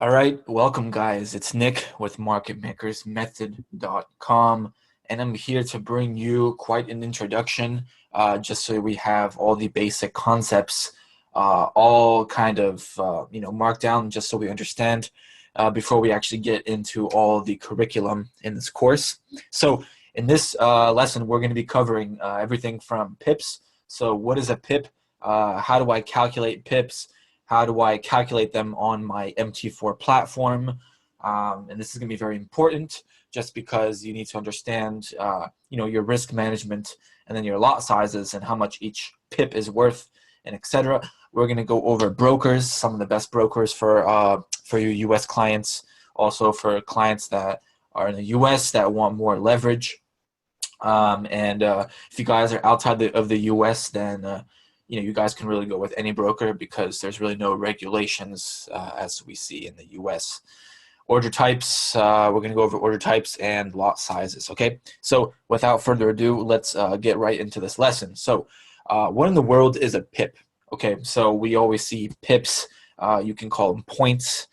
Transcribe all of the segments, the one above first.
All right, welcome guys. It's Nick with MarketMakersMethod.com, and I'm here to bring you quite an introduction, just so we have all the basic concepts, all kind of marked down, just so we understand before we actually get into all the curriculum in this course. So in this lesson, we're going to be covering everything from pips. So what is a pip? How do I calculate pips? How do I calculate them on my MT4 platform? And this is going to be very important just because you need to understand, your risk management and then your lot sizes and how much each pip is worth and etc. We're going to go over brokers, some of the best brokers for your US clients, also for clients that are in the US that want more leverage. If you guys are outside of the US, then you guys can really go with any broker because there's really no regulations as we see in the US. Order types, we're going to go over order types and lot sizes, okay? So without further ado, let's get right into this lesson. So what in the world is a pip? Okay, so we always see pips. You can call them points.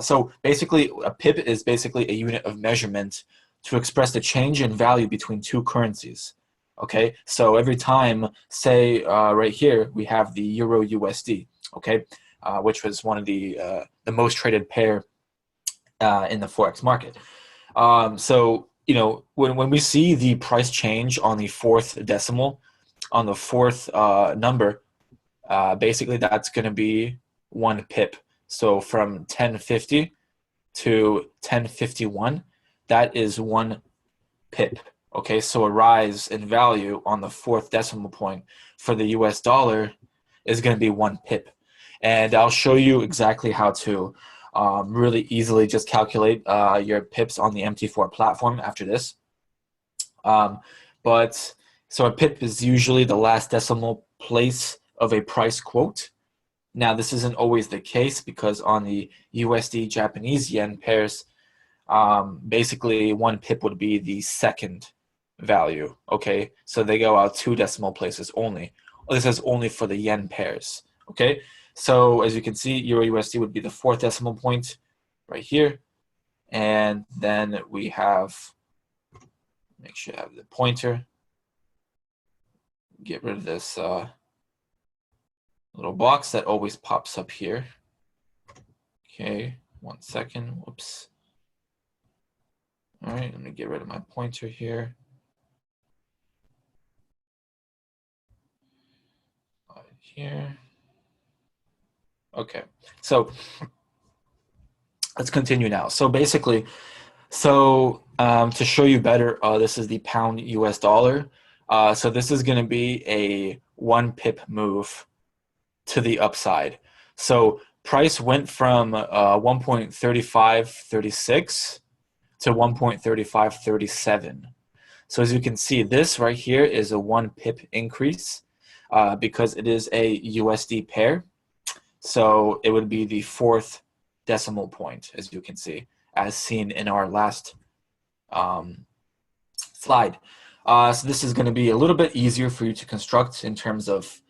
So basically, a pip is basically a unit of measurement to express the change in value between two currencies. Okay, so every time, say right here, we have the Euro USD, okay, which was one of the most traded pair in the Forex market. When we see the price change on the fourth decimal, on the fourth number, basically that's going to be one pip. So from 1050 to 1051, that is one pip. Okay, so a rise in value on the fourth decimal point for the US dollar is going to be one pip. And I'll show you exactly how to really easily just calculate your pips on the MT4 platform after this. So a pip is usually the last decimal place of a price quote. Now, this isn't always the case because on the USD Japanese yen pairs, basically one pip would be the second value. Okay, so they go out two decimal places only. This is only for the yen pairs. Okay, so as you can see, Euro USD would be the fourth decimal point right here, and then we have, make sure I have the pointer, get rid of this little box that always pops up here. Okay, 1 second, whoops. All right, let me get rid of my pointer here. Here. Okay, so let's continue now. So basically, to show you better, this is the pound US dollar. So this is going to be a one pip move to the upside. So price went from 1.3536 to 1.3537. So as you can see, this right here is a one pip increase because it is a USD pair. So it would be the fourth decimal point, as you can see, as seen in our last slide. So this is going to be a little bit easier for you to construct in terms of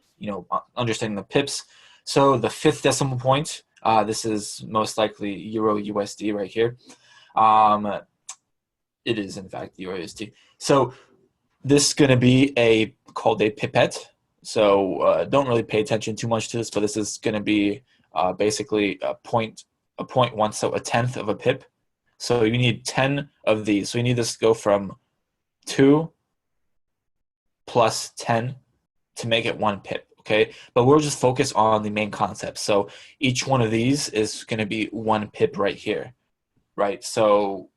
understanding the pips. So the fifth decimal point, this is most likely Euro USD right here. It is in fact Euro USD. So this is going to be called a pipette. So don't really pay attention too much to this, but this is going to be basically a point one, so a tenth of a pip. So you need 10 of these. So you need this to go from 2 plus 10 to make it one pip, okay? But we'll just focus on the main concept. So each one of these is going to be one pip right here, right? So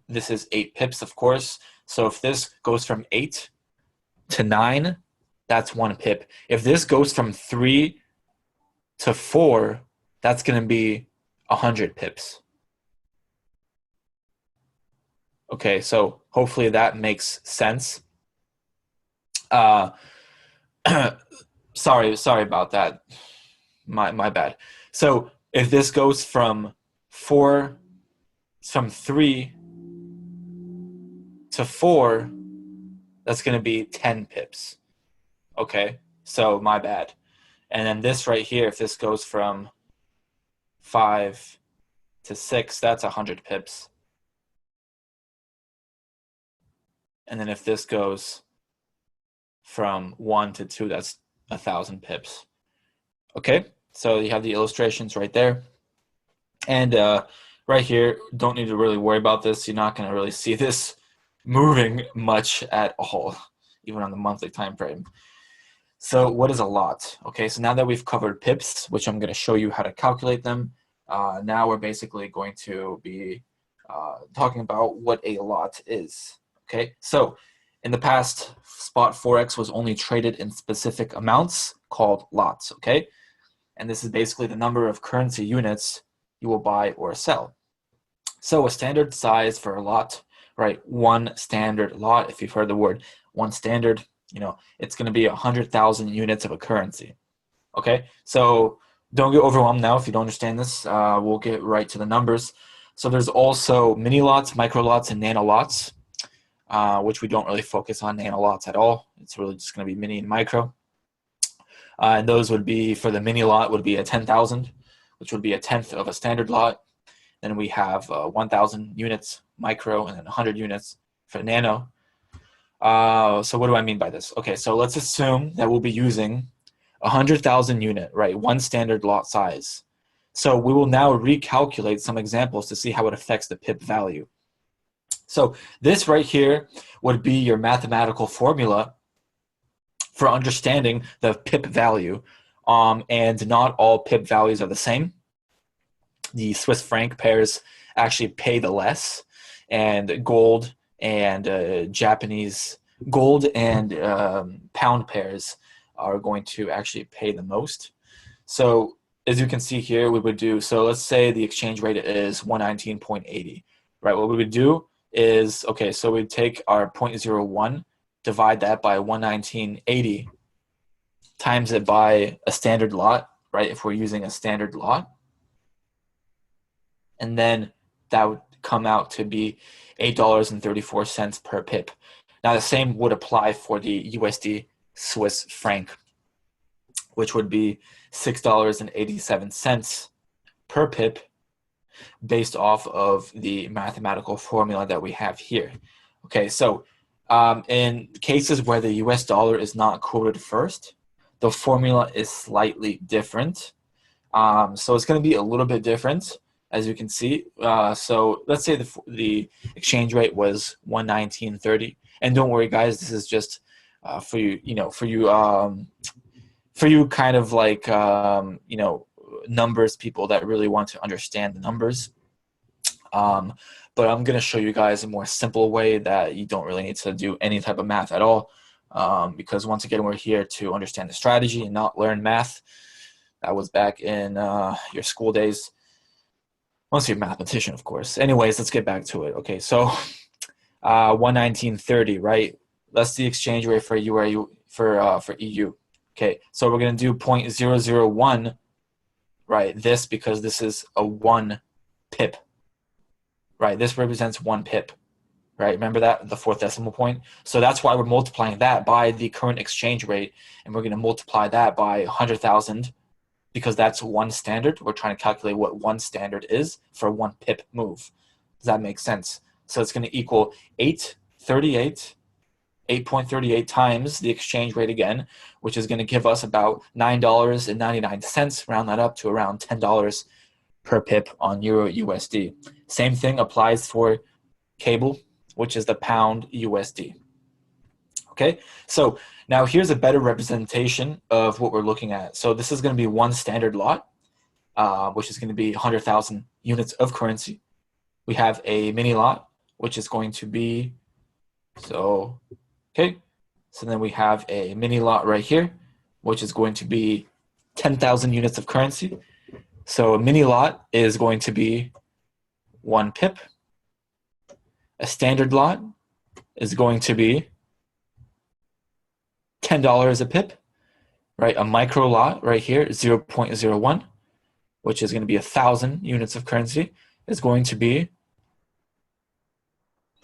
this is 8 pips, of course. So if this goes from 8 to 9, that's one pip. If this goes from 3 to 4, that's going to be 100 pips. Okay, so hopefully that makes sense. Sorry about that. My bad. So if this goes from 3 to 4, that's going to be 10 pips. Okay, so my bad. And then this right here, if this goes from 5 to 6, that's 100 pips. And then if this goes from 1 to 2, that's 1,000 pips. Okay, so you have the illustrations right there. And right here, don't need to really worry about this. You're not going to really see this moving much at all, even on the monthly time frame. So what is a lot? Okay, so now that we've covered pips, which I'm going to show you how to calculate them, now we're basically going to be talking about what a lot is. Okay, so in the past, spot Forex was only traded in specific amounts called lots, okay? And this is basically the number of currency units you will buy or sell. So a standard size for a lot, right? One standard lot, if you've heard the word one standard, you know, it's going to be 100,000 units of a currency. Okay, so don't get overwhelmed now if you don't understand this. We'll get right to the numbers. So there's also mini lots, micro lots, and nano lots, which we don't really focus on nano lots at all. It's really just going to be mini and micro. And those would be, for the mini lot, would be a 10,000, which would be a tenth of a standard lot. Then we have 1,000 units micro, and then 100 units for nano. So what do I mean by this? Okay, so let's assume that we'll be using 100,000 unit, right? One standard lot size. So we will now recalculate some examples to see how it affects the pip value. So this right here would be your mathematical formula for understanding the pip value. And not all pip values are the same. The Swiss franc pairs actually pay the less, and gold and Japanese gold and pound pairs are going to actually pay the most. So as you can see here, we would do, so let's say the exchange rate is 119.80, right? What we would do is, okay, so we'd take our 0.01, divide that by 119.80, times it by a standard lot, right? If we're using a standard lot. And then that would come out to be $8.34 per pip. Now the same would apply for the USD Swiss franc, which would be $6.87 per pip based off of the mathematical formula that we have here. Okay, so in cases where the US dollar is not quoted first, the formula is slightly different. So it's going to be a little bit different, as you can see. So let's say the exchange rate was 119.30, and don't worry, guys, this is just for you, for you kind of like numbers people that really want to understand the numbers. But I'm going to show you guys a more simple way that you don't really need to do any type of math at all, because once again, we're here to understand the strategy and not learn math. That was back in your school days. Once you're a mathematician, of course. Anyways, let's get back to it. Okay, so 119.30, right? That's the exchange rate for for EU. Okay, so we're gonna do 0.001, right? This, because this is a 1 pip, right? This represents 1 pip, right? Remember that, the fourth decimal point. So that's why we're multiplying that by the current exchange rate, and we're gonna multiply that by 100,000. Because that's 1 standard. We're trying to calculate what 1 standard is for 1 pip move. Does that make sense? So it's going to equal 8.38 times the exchange rate again, which is going to give us about $9.99, round that up to around $10 per pip on Euro USD. Same thing applies for cable, which is the pound USD. Okay, so now here's a better representation of what we're looking at. So this is going to be 1 standard lot, which is going to be 100,000 units of currency. We have a mini lot, which is going to be, so then we have a mini lot right here, which is going to be 10,000 units of currency. So a mini lot is going to be 1 pip. A standard lot is going to be $10 a pip, right? A micro lot right here, 0.01, which is going to be 1,000 units of currency, is going to be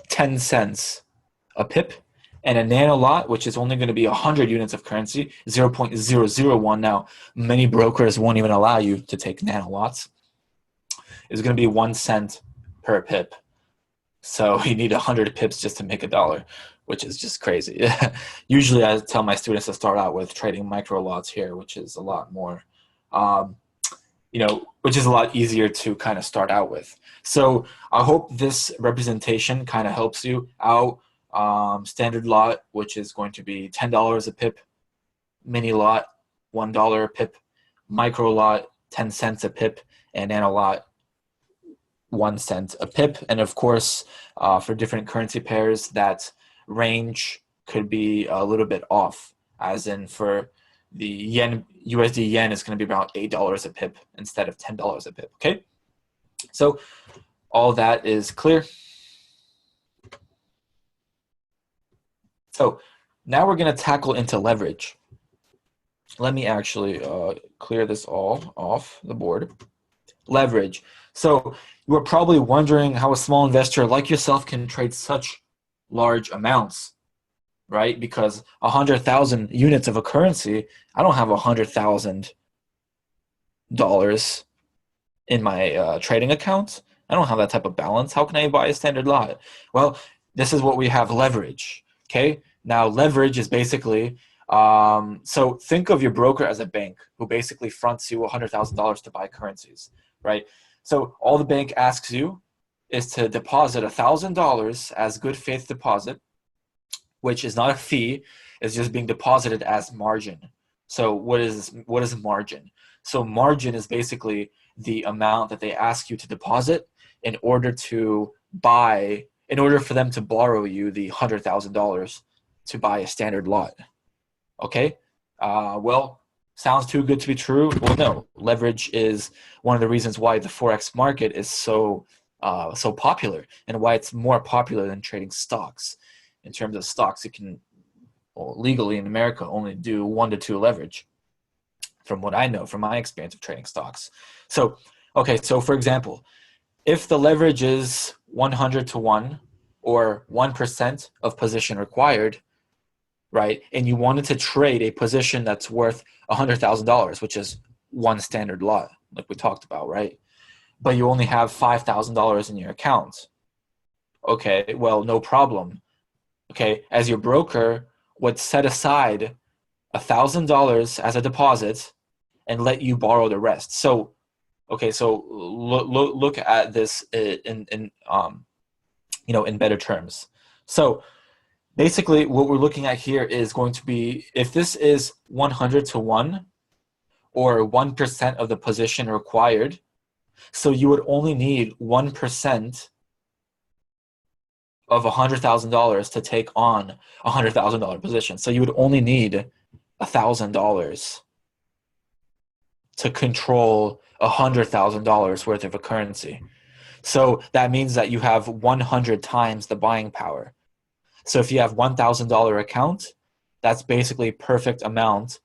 10 cents a pip. And a nano lot, which is only going to be 100 units of currency, 0.001. Now, many brokers won't even allow you to take nano lots. is going to be 1 cent per pip. So you need 100 pips just to make $1, which is just crazy. Usually I tell my students to start out with trading micro lots here, which is a lot more, which is a lot easier to kind of start out with. So I hope this representation kind of helps you out. Standard lot, which is going to be $10 a pip, mini lot, $1 a pip, micro lot, 10 cents a pip, and nano lot, 1 cent a pip. And of course, for different currency pairs, that range could be a little bit off, as in for the yen, USD yen is going to be about $8 a pip instead of $10 a pip. Okay, so all that is clear. So now we're going to tackle into leverage. Let me actually clear this all off the board. Leverage. So you are probably wondering how a small investor like yourself can trade such large amounts, right? Because 100,000 units of a currency, I don't have $100,000 in my trading account. I don't have that type of balance. How can I buy a standard lot? Well, this is what we have: leverage. Okay. Now leverage is basically, so think of your broker as a bank who basically fronts you $100,000 to buy currencies, right? So all the bank asks you is to deposit $1,000 as good faith deposit, which is not a fee, it's just being deposited as margin. So what is margin? So margin is basically the amount that they ask you to deposit in order for them to borrow you the $100,000 to buy a standard lot. Okay, well, sounds too good to be true. Well, no, leverage is one of the reasons why the Forex market is so popular, and why it's more popular than trading stocks. In terms of stocks, it can, legally in America, only do 1 to 2 leverage, from what I know from my experience of trading stocks. So, okay, so for example, if the leverage is 100 to 1, or 1% of position required, right, and you wanted to trade a position that's worth $100,000, which is 1 standard lot, like we talked about, right? But you only have $5,000 in your account. Okay, well, no problem. Okay, as your broker would set aside $1,000 as a deposit and let you borrow the rest. So, okay, so look at this in better terms. So basically, what we're looking at here is going to be, if this is 100 to 1, or 1% of the position required, so you would only need 1% of $100,000 to take on a $100,000 position. So you would only need $1,000 to control $100,000 worth of a currency. So that means that you have 100 times the buying power. So if you have $1,000 account, that's basically perfect amount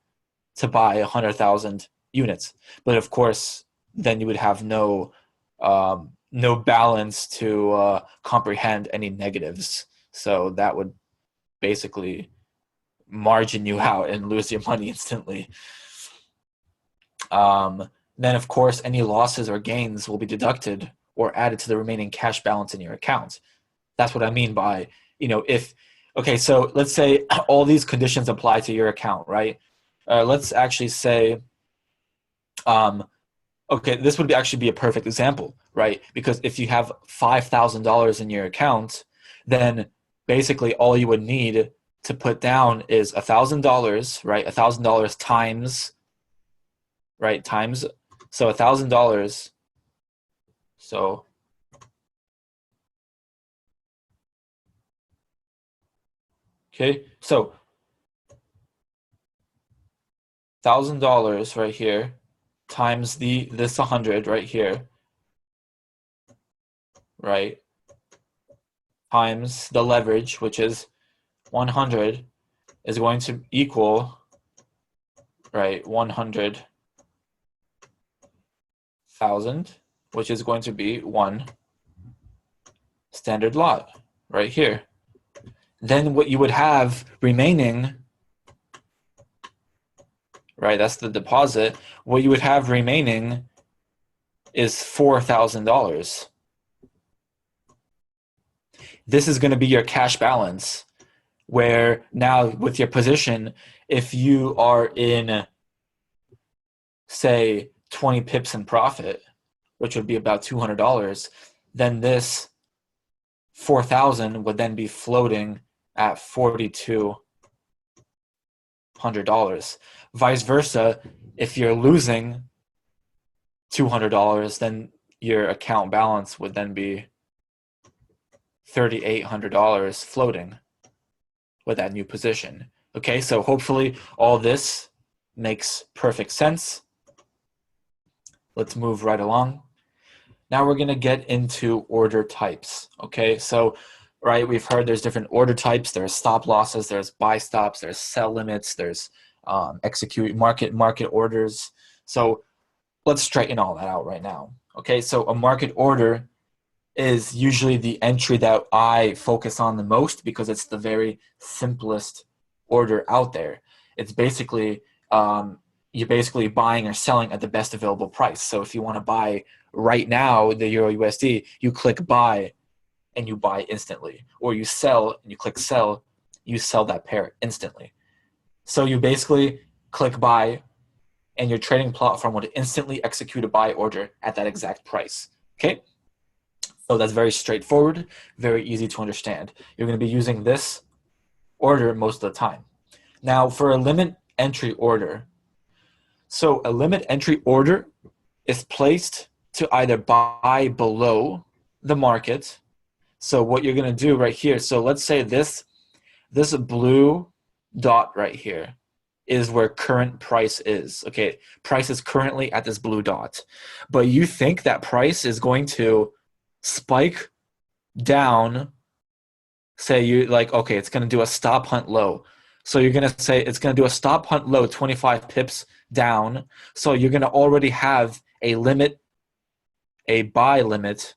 to buy 100,000 units. But of course, then you would have no balance to comprehend any negatives. So that would basically margin you out and lose your money instantly. Then of course, any losses or gains will be deducted or added to the remaining cash balance in your account. That's what I mean by, so let's say all these conditions apply to your account, right? Let's actually say, this would actually be a perfect example, right? Because if you have $5,000 in your account, then basically all you would need to put down is $1,000, right? $1,000 times, right? Times, so $1,000. So okay, so $1,000 right here times this 100 right here, right? Times the leverage, which is 100, is going to equal, right, 100,000, which is going to be 1 standard lot right here. Then what you would have remaining, right, that's the deposit. What you would have remaining is $4,000. This is going to be your cash balance, where now with your position, if you are in, say, 20 pips in profit, which would be about $200, then this 4,000 would then be floating at $4,200. Vice versa, if you're losing $200, then your account balance would then be $3,800 floating with that new position. Okay, so hopefully all this makes perfect sense. Let's move right along. Now we're going to get into order types. Okay, so right, we've heard there's different order types. There's stop losses, there's buy stops, there's sell limits, there's execute market orders. So let's straighten all that out right now. Okay, so a market order is usually the entry that I focus on the most because it's the very simplest order out there. It's basically you're basically buying or selling at the best available price. So if you want to buy right now the Euro USD, you click buy and you buy instantly, or you sell and you click sell, you sell that pair instantly. So you basically click buy and your trading platform would instantly execute a buy order at that exact price. Okay, so that's very straightforward, very easy to understand. You're going to be using this order most of the time. Now for a limit entry order, so a limit entry order is placed to either buy below the market. So what you're going to do right here, so let's say this blue dot right here is where current price is. Okay, price is currently at this blue dot. But you think that price is going to spike down, say you like, okay, it's going to do a stop hunt low. So you're going to say it's going to do a stop hunt low 25 pips down. So you're going to already have a limit, a buy limit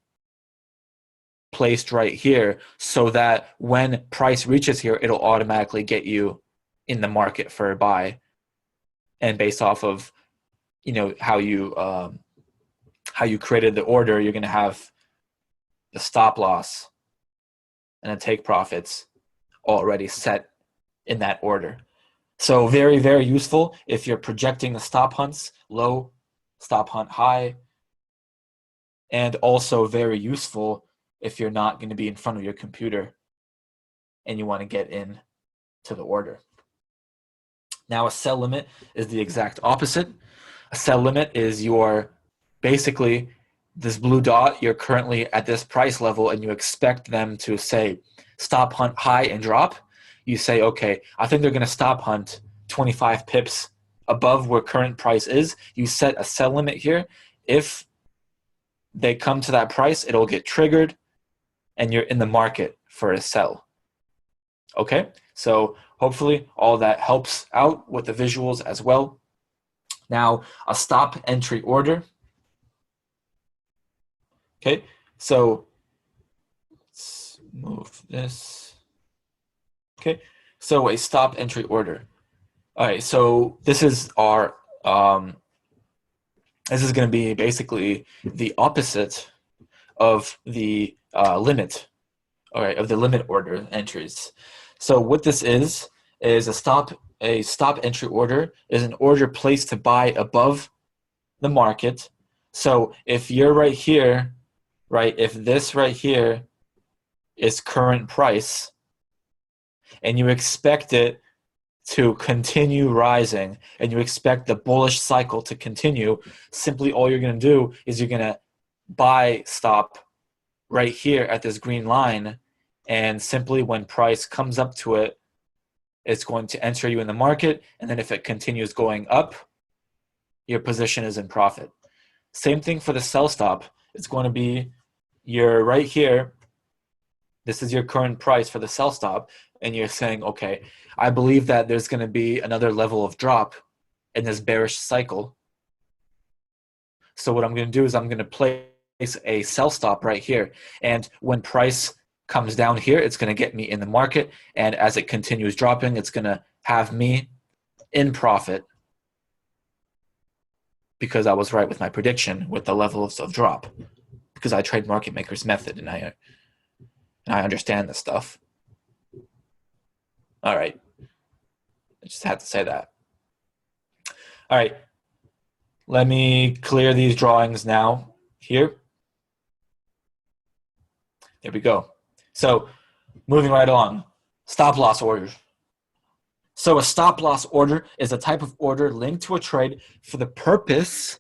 placed right here so that when price reaches here, it'll automatically get you in the market for a buy. And based off of, you know, how you created the order, you're going to have the stop loss and the take profits already set in that order. So very, very useful if you're projecting the stop hunts low, stop hunt high, and also very useful if you're not going to be in front of your computer and you want to get in to the order. Now a sell limit is the exact opposite. A sell limit is your basically this blue dot, you're currently at this price level and you expect them to say stop hunt high and drop. You say, okay, I think they're going to stop hunt 25 pips above where current price is. You set a sell limit here. If they come to that price, it'll get triggered and you're in the market for a sell. Okay, so hopefully all that helps out with the visuals as well. Now, a stop entry order. Okay, so let's move this. Okay, so a stop entry order. All right, so this is our this is going to be basically the opposite of the limit, all right, of the limit order entries. So what this is a stop entry order is an order placed to buy above the market. So if you're right here, right, if this right here is current price and you expect it to continue rising and you expect the bullish cycle to continue, simply all you're going to do is you're going to buy stop right here at this green line, and simply when price comes up to it, it's going to enter you in the market, and then if it continues going up, your position is in profit. Same thing for the sell stop. It's going to be you're right here, this is your current price for the sell stop, and you're saying, okay, I believe that there's going to be another level of drop in this bearish cycle. So what I'm going to do is I'm going to place a sell stop right here. And when price comes down here, it's going to get me in the market. And as it continues dropping, it's going to have me in profit. because I was right with my prediction with the levels of drop, because I trade market maker's method and I understand this stuff. All right. I just had to say that. All right. Let me clear these drawings now here. There we go. So moving right along, stop loss orders. So a stop loss order is a type of order linked to a trade for the purpose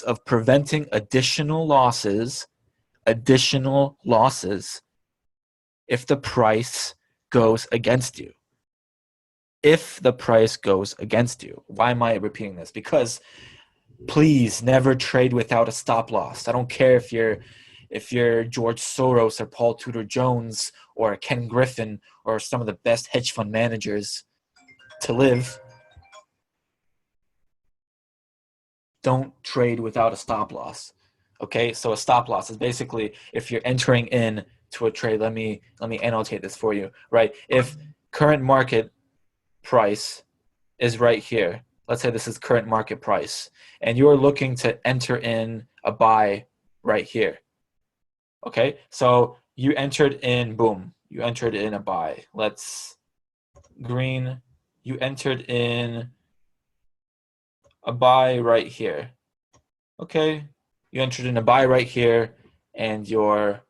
of preventing additional losses if the price goes against you. If the price goes against you. Why am I repeating this? Because please never trade without a stop loss. I don't care if you're George Soros or Paul Tudor Jones or Ken Griffin or some of the best hedge fund managers to live. Don't trade without a stop loss. Okay, so a stop loss is basically if you're entering in to a trade. Let me annotate this for you. Right, if current market price is right here. Let's say this is current market price, and you're looking to enter in a buy right here. Okay, so you entered in, boom, you entered in a buy. Let's green, you entered in a buy right here. Okay, you entered in a buy right here, and your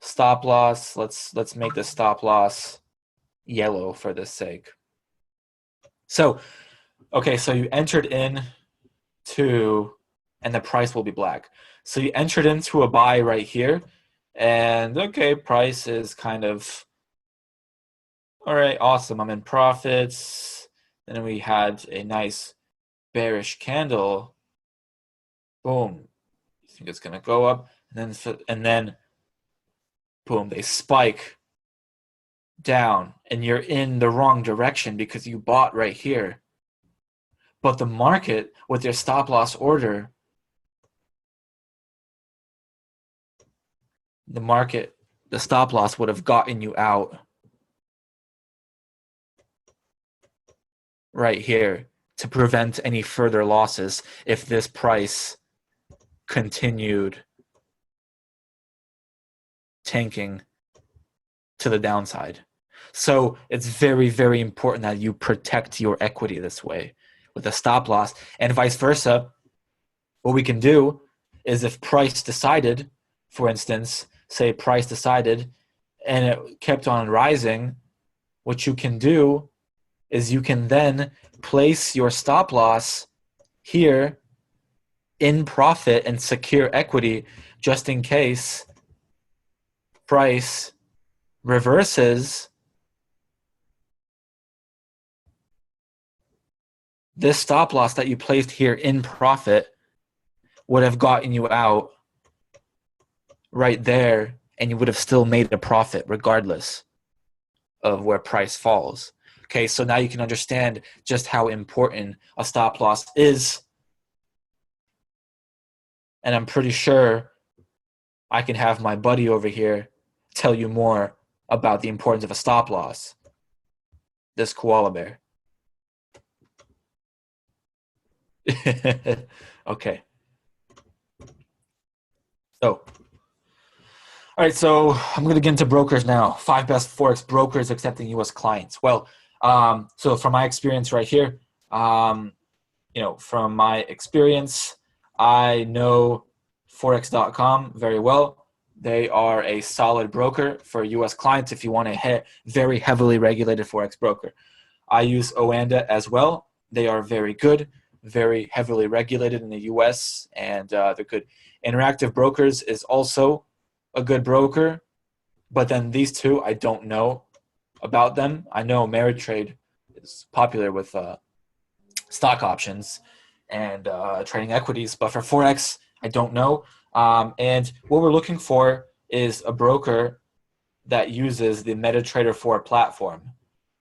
stop loss, let's make the stop loss yellow for this sake. So, okay, so you entered in to, and the price will be black. So you entered into a buy right here, and okay, price is kind of, all right, awesome, I'm in profits. Then we had a nice bearish candle. Boom. You think it's gonna go up, and then boom, they spike down, and you're in the wrong direction because you bought right here. But the market, with their stop loss order, the stop loss would have gotten you out right here to prevent any further losses if this price continued tanking to the downside. So it's very, very important that you protect your equity this way with a stop loss, and vice versa. What we can do is if price decided, for instance, say price decided and it kept on rising, what you can do is you can then place your stop loss here in profit and secure equity just in case price reverses. This stop loss that you placed here in profit would have gotten you out right there, and you would have still made a profit regardless of where price falls. Okay, so now you can understand just how important a stop loss is. And I'm pretty sure I can have my buddy over here tell you more about the importance of a stop loss. This koala bear. Okay. So, all right, so I'm going to get into brokers now. 5 best Forex brokers accepting U.S. clients. Well, so from my experience right here, from my experience, I know Forex.com very well. They are a solid broker for U.S. clients if you want a very heavily regulated Forex broker. I use Oanda as well. They are very good, very heavily regulated in the U.S., and they're good. Interactive Brokers is also a good broker, but then these two, I don't know about them. I know Ameritrade is popular with stock options and trading equities, but for Forex, I don't know. And what we're looking for is a broker that uses the MetaTrader 4 platform,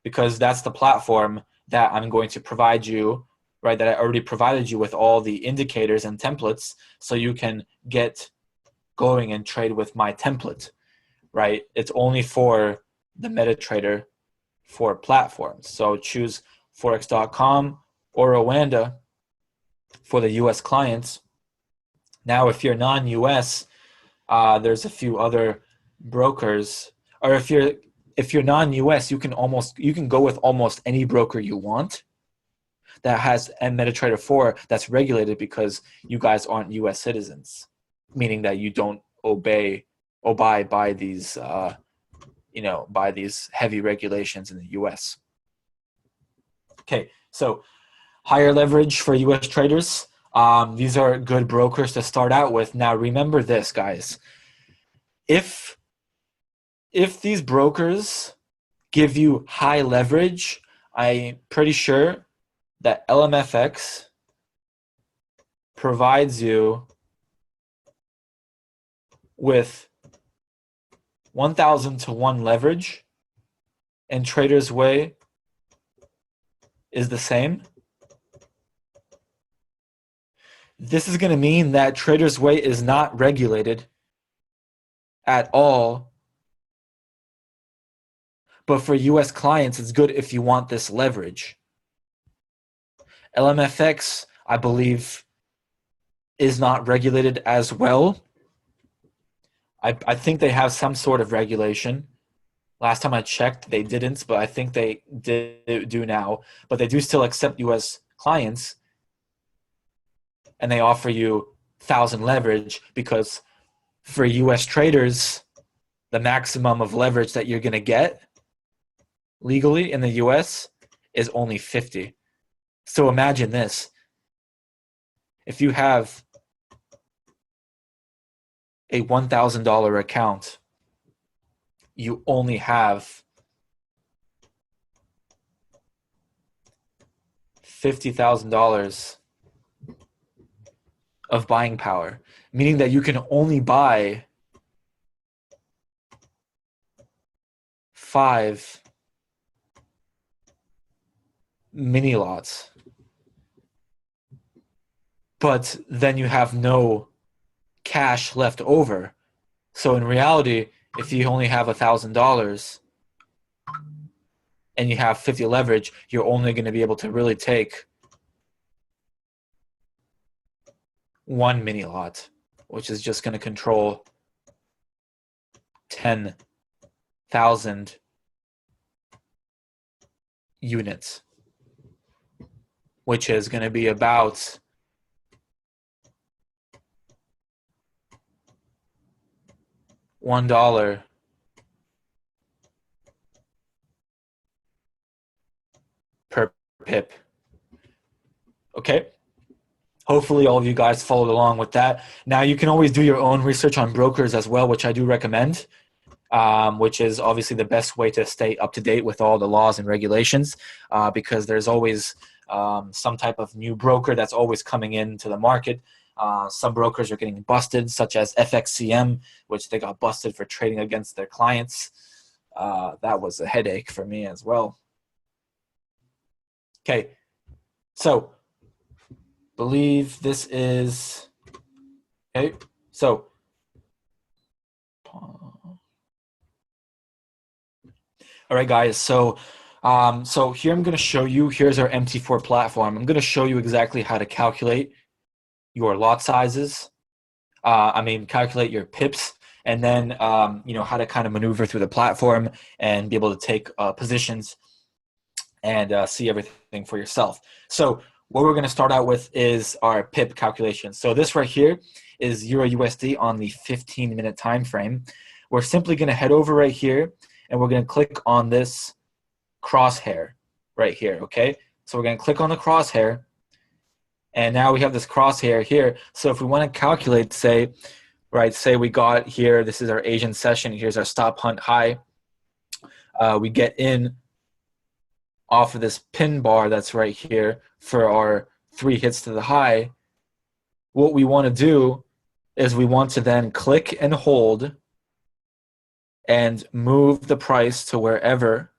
because that's the platform that I'm going to provide you, right, that I already provided you with all the indicators and templates so you can get going and trade with my template, right? It's only for the MetaTrader 4 platforms. So choose Forex.com or Oanda for the US clients. Now, if you're non-US, there's a few other brokers, or if you're non-US, you can go with almost any broker you want that has MetaTrader 4 that's regulated, because you guys aren't US citizens, meaning that you don't abide by these by these heavy regulations in the US. Okay, so higher leverage for US traders. These are good brokers to start out with. Now remember this, guys. If these brokers give you high leverage, I'm pretty sure that LMFX provides you with 1,000 to 1 leverage, and Trader's Way is the same. This is going to mean that Trader's Way is not regulated at all. But for US clients, it's good if you want this leverage. LMFX, I believe, is not regulated as well. I think they have some sort of regulation. Last time I checked, they didn't, but I think they do now. But they do still accept US clients, and they offer you 1,000 leverage, because for US traders, the maximum of leverage that you're going to get legally in the US is only 50. So imagine this. If you have a $1,000 account, you only have $50,000 of buying power, meaning that you can only buy 5 mini lots. But then you have no cash left over. So in reality, if you only have $1,000 and you have 50 leverage, you're only going to be able to really take 1 mini lot, which is just going to control 10,000 units, which is going to be about $1 per pip. Okay? Hopefully all of you guys followed along with that. Now you can always do your own research on brokers as well, which I do recommend, which is obviously the best way to stay up to date with all the laws and regulations, because there's always some type of new broker that's always coming into the market. Some brokers are getting busted, such as FXCM, which they got busted for trading against their clients. That was a headache for me as well. Okay, so believe this is okay. So all right, guys. So here I'm going to show you. Here's our MT4 platform. I'm going to show you exactly how to calculate your lot sizes. Calculate your pips, and then how to kind of maneuver through the platform and be able to take positions and see everything for yourself. So what we're going to start out with is our pip calculation. So this right here is Euro USD on the 15-minute time frame. We're simply going to head over right here, and we're going to click on this crosshair right here, okay? So we're going to click on the crosshair, and now we have this crosshair here. So if we want to calculate, say we got here, this is our Asian session, here's our stop hunt high. We get in off of this pin bar that's right here for our 3 hits to the high. What we want to do is we want to then click and hold and move the price to wherever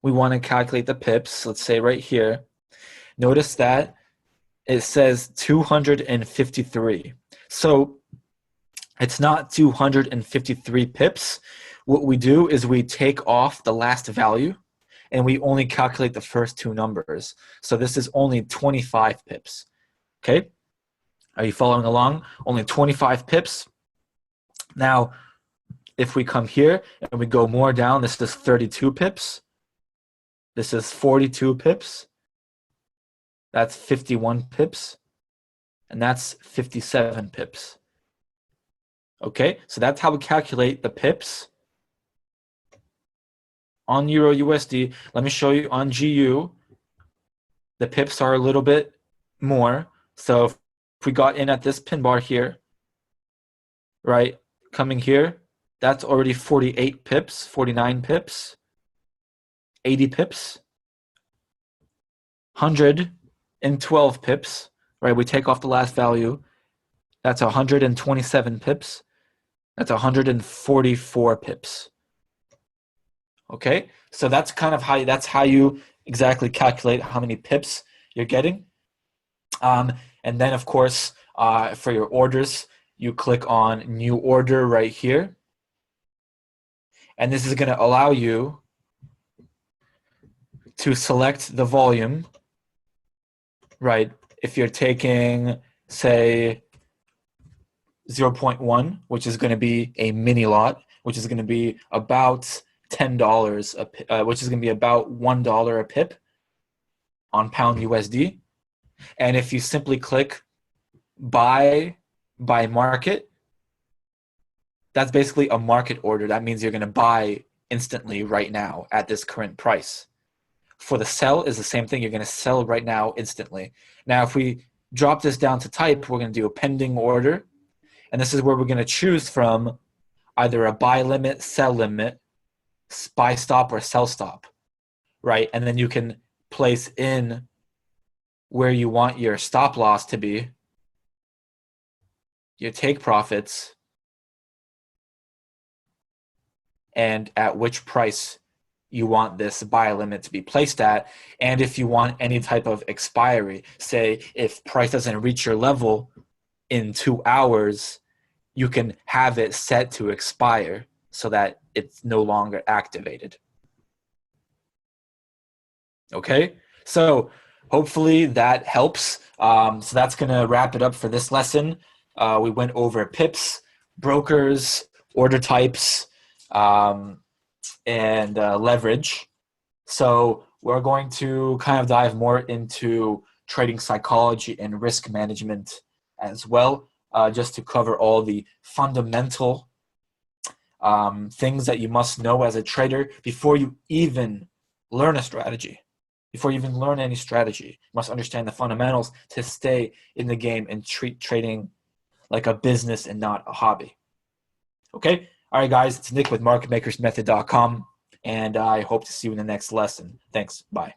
we want to calculate the pips. Let's say right here. Notice that it says 253. So it's not 253 pips. What we do is we take off the last value, and we only calculate the first two numbers. So this is only 25 pips. Okay? Are you following along? Only 25 pips. Now, if we come here and we go more down, this is 32 pips. This is 42 pips. That's 51 pips. And that's 57 pips. Okay, so that's how we calculate the pips on Euro USD. Let me show you on GU. The pips are a little bit more. So if we got in at this pin bar here, right, coming here, that's already 48 pips, 49 pips, 80 pips, 112 pips, right? We take off the last value. That's 127 pips. That's 144 pips. Okay, so that's kind of how you exactly calculate how many pips you're getting. And then, of course, for your orders, you click on New Order right here. And this is going to allow you to select the volume, right? If you're taking, say, 0.1, which is going to be a mini lot, which is going to be about $10, which is going to be about $1 a pip on pound USD. And if you simply click buy by market, that's basically a market order. That means you're going to buy instantly right now at this current price. For the sell is the same thing. You're going to sell right now instantly. Now, if we drop this down to type, we're going to do a pending order. And this is where we're going to choose from either a buy limit, sell limit, buy stop, or sell stop, right? And then you can place in where you want your stop loss to be, your take profits, and at which price you want this buy limit to be placed at. And if you want any type of expiry, say if price doesn't reach your level in 2 hours, you can have it set to expire so that it's no longer activated. Okay, so hopefully that helps. So that's going to wrap it up for this lesson. We went over pips, brokers, order types, and leverage. So we're going to kind of dive more into trading psychology and risk management as well, just to cover all the fundamental things that you must know as a trader before you even learn a strategy. Before you even learn any strategy, you must understand the fundamentals to stay in the game and treat trading like a business and not a hobby. Okay? All right, guys, it's Nick with MarketMakersMethod.com, and I hope to see you in the next lesson. Thanks. Bye.